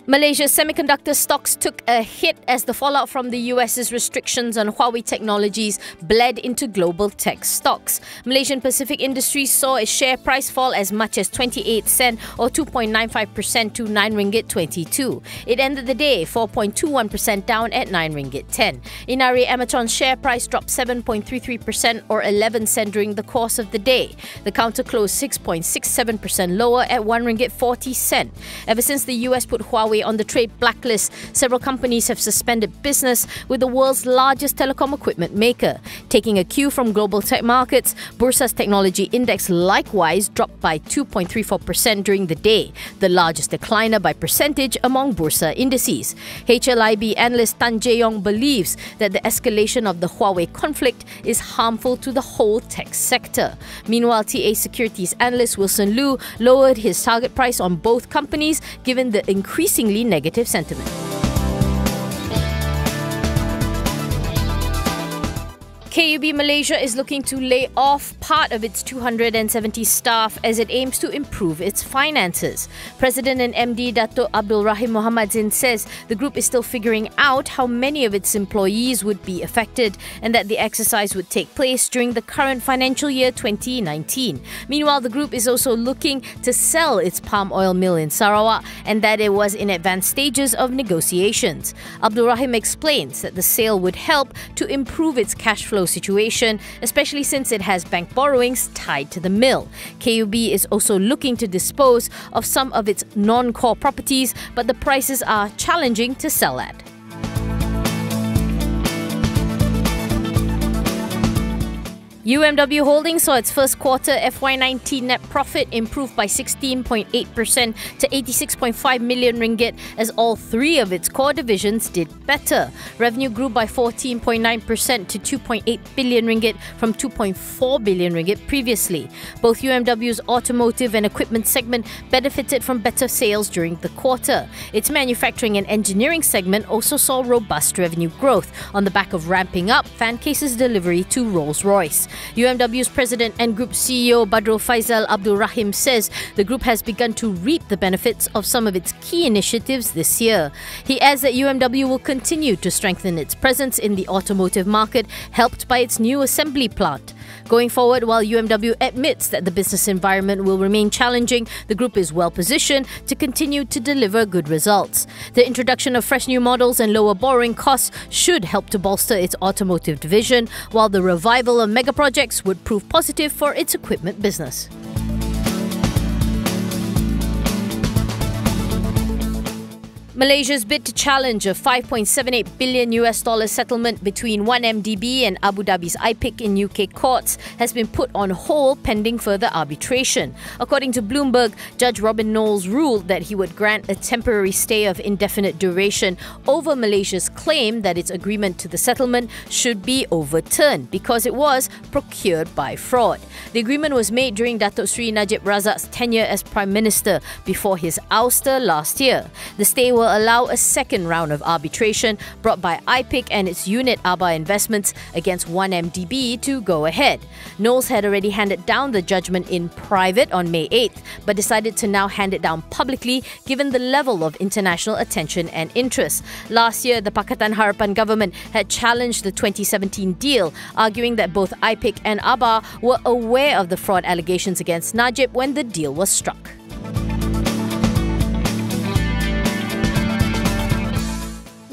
Malaysia's semiconductor stocks took a hit as the fallout from the US's restrictions on Huawei Technologies bled into global tech stocks. Malaysian Pacific Industries saw its share price fall as much as 28 cent or 2.95% to 9 ringgit 22. It ended the day 4.21% down at 9 ringgit 10. Inari Amatron's share price dropped 7.33% or 11 cent during the course of the day. The counter closed 6.67% lower at 1 ringgit 40 cent. Ever since the US put Huawei on the trade blacklist, several companies have suspended business with the world's largest telecom equipment maker. Taking a cue from global tech markets, Bursa's technology index likewise dropped by 2.34% during the day, the largest decliner by percentage among Bursa indices. HLIB analyst Tan Jae-yong believes that the escalation of the Huawei conflict is harmful to the whole tech sector. Meanwhile, TA Securities analyst Wilson Liu lowered his target price on both companies given the increasingly negative sentiment. KUB Malaysia is looking to lay off part of its 270 staff as it aims to improve its finances. President and MD Dato' Abdul Rahim Muhammad Zain says the group is still figuring out how many of its employees would be affected and that the exercise would take place during the current financial year 2019. Meanwhile, the group is also looking to sell its palm oil mill in Sarawak and that it was in advanced stages of negotiations. Abdul Rahim explains that the sale would help to improve its cash flow situation, especially since it has bank borrowings tied to the mill. KUB is also looking to dispose of some of its non-core properties, but the prices are challenging to sell at. UMW Holdings saw its first quarter FY19 net profit improve by 16.8% to 86.5 million ringgit as all three of its core divisions did better. Revenue grew by 14.9% to 2.8 billion ringgit from 2.4 billion ringgit previously. Both UMW's automotive and equipment segment benefited from better sales during the quarter. Its manufacturing and engineering segment also saw robust revenue growth on the back of ramping up fan cases delivery to Rolls-Royce. UMW's president and group CEO Badrul Faisal Abdul Rahim says the group has begun to reap the benefits of some of its key initiatives this year. He adds that UMW will continue to strengthen its presence in the automotive market, helped by its new assembly plant. Going forward, while UMW admits that the business environment will remain challenging, the group is well positioned to continue to deliver good results. The introduction of fresh new models and lower borrowing costs should help to bolster its automotive division, while the revival of mega projects would prove positive for its equipment business. Malaysia's bid to challenge a $5.78 billion settlement between 1MDB and Abu Dhabi's IPIC in UK courts has been put on hold pending further arbitration. According to Bloomberg, Judge Robin Knowles ruled that he would grant a temporary stay of indefinite duration over Malaysia's claim that its agreement to the settlement should be overturned because it was procured by fraud. The agreement was made during Datuk Seri Najib Razak's tenure as Prime Minister before his ouster last year. The stay will allow a second round of arbitration brought by IPIC and its unit Aba Investments against 1MDB to go ahead. Knowles had already handed down the judgment in private on May 8th, but decided to now hand it down publicly given the level of international attention and interest. Last year, the Pakatan Harapan government had challenged the 2017 deal, arguing that both IPIC and Aba were aware of the fraud allegations against Najib when the deal was struck.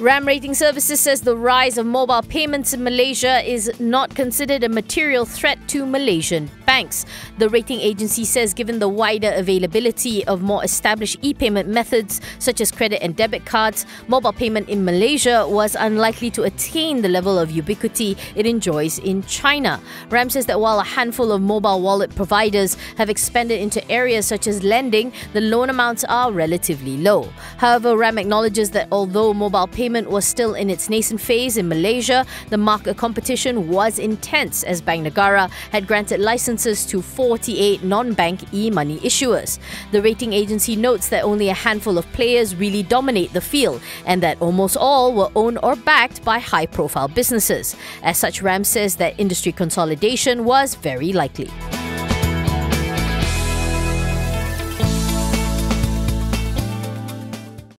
RAM Rating Services says the rise of mobile payments in Malaysia is not considered a material threat to Malaysian banks. The rating agency says given the wider availability of more established e-payment methods such as credit and debit cards, mobile payment in Malaysia was unlikely to attain the level of ubiquity it enjoys in China. RAM says that while a handful of mobile wallet providers have expanded into areas such as lending, the loan amounts are relatively low. However, RAM acknowledges that although mobile payment was still in its nascent phase in Malaysia, the market competition was intense as Bank Negara had granted licenses to 48 non-bank e-money issuers. The rating agency notes that only a handful of players really dominate the field and that almost all were owned or backed by high-profile businesses. As such, RAM says that industry consolidation was very likely.